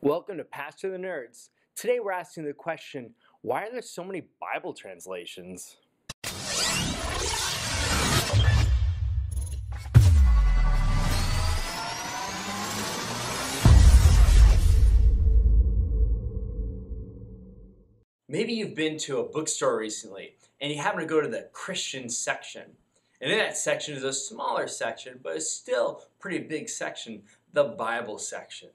Welcome to Pastor the Nerds. Today we're asking the question, why are there so many Bible translations? Maybe you've been to a bookstore recently and you happen to go to the Christian section. And in that section is a smaller section, but it's still a pretty big section, the Bible section.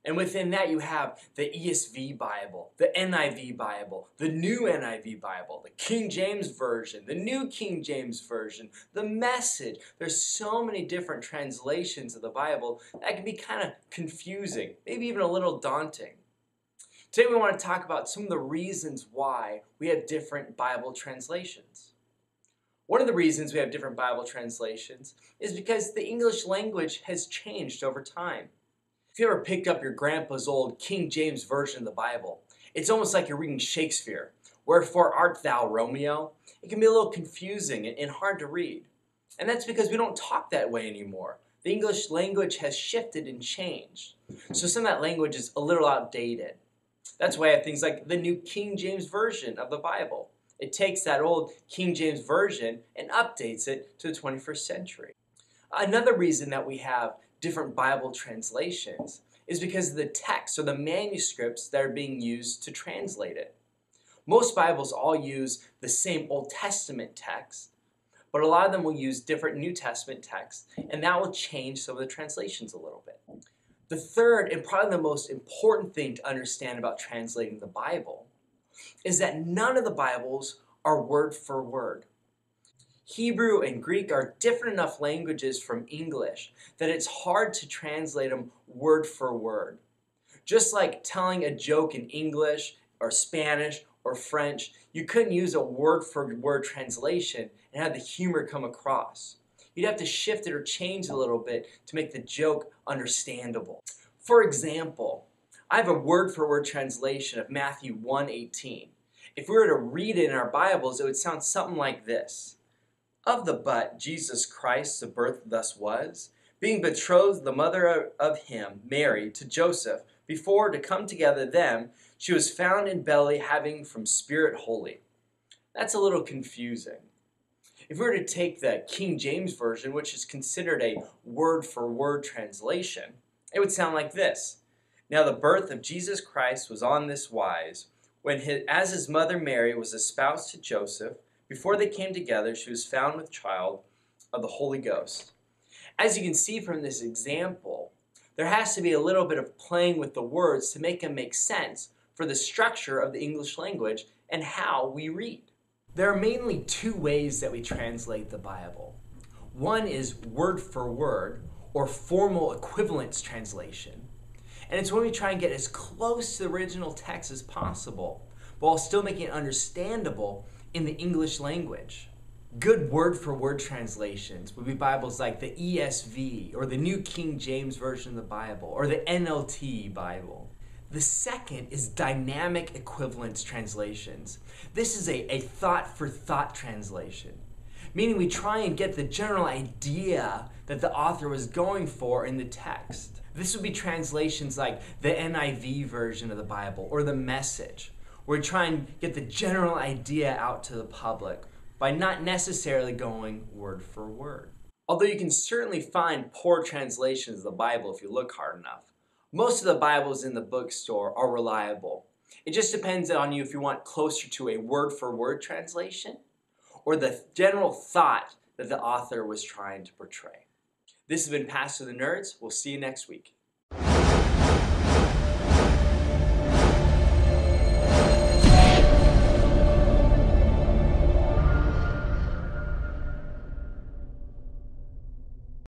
And within that you have the ESV Bible, the NIV Bible, the New NIV Bible, the King James Version, the New King James Version, the Message. There's so many different translations of the Bible that can be kind of confusing, maybe even a little daunting. Today we want to talk about some of the reasons why we have different Bible translations. One of the reasons we have different Bible translations is because the English language has changed over time. If you ever picked up your grandpa's old King James Version of the Bible, it's almost like you're reading Shakespeare. Wherefore art thou, Romeo? It can be a little confusing and hard to read. And that's because we don't talk that way anymore. The English language has shifted and changed. So some of that language is a little outdated. That's why I have things like the New King James Version of the Bible. It takes that old King James Version and updates it to the 21st century. Another reason that we have different Bible translations is because of the text or the manuscripts that are being used to translate it. Most Bibles all use the same Old Testament text, but a lot of them will use different New Testament texts, and that will change some of the translations a little bit. The third and probably the most important thing to understand about translating the Bible is that none of the Bibles are word for word. Hebrew and Greek are different enough languages from English that it's hard to translate them word for word. Just like telling a joke in English or Spanish or French, you couldn't use a word for word translation and have the humor come across. You'd have to shift it or change it a little bit to make the joke understandable. For example, I have a word for word translation of Matthew 1:18. If we were to read it in our Bibles, it would sound something like this. Of the but Jesus Christ the birth thus was, being betrothed the mother of him, Mary, to Joseph, before to come together them, she was found in belly having from Spirit holy. That's a little confusing. If we were to take the King James Version, which is considered a word-for-word translation, it would sound like this. Now the birth of Jesus Christ was on this wise, when as his mother Mary was espoused to Joseph, before they came together, she was found with child of the Holy Ghost. As you can see from this example, there has to be a little bit of playing with the words to make them make sense for the structure of the English language and how we read. There are mainly two ways that we translate the Bible. One is word for word, or formal equivalence translation. And it's when we try and get as close to the original text as possible, while still making it understandable in the English language. Good word-for-word translations would be Bibles like the ESV or the New King James Version of the Bible or the NLT Bible. The second is dynamic equivalence translations. This is a thought-for-thought translation, meaning we try and get the general idea that the author was going for in the text. This would be translations like the NIV version of the Bible or the Message, where we try and get the general idea out to the public by not necessarily going word for word. Although you can certainly find poor translations of the Bible if you look hard enough, most of the Bibles in the bookstore are reliable. It just depends on you if you want closer to a word for word translation or the general thought that the author was trying to portray. This has been Pastor the Nerds. We'll see you next week.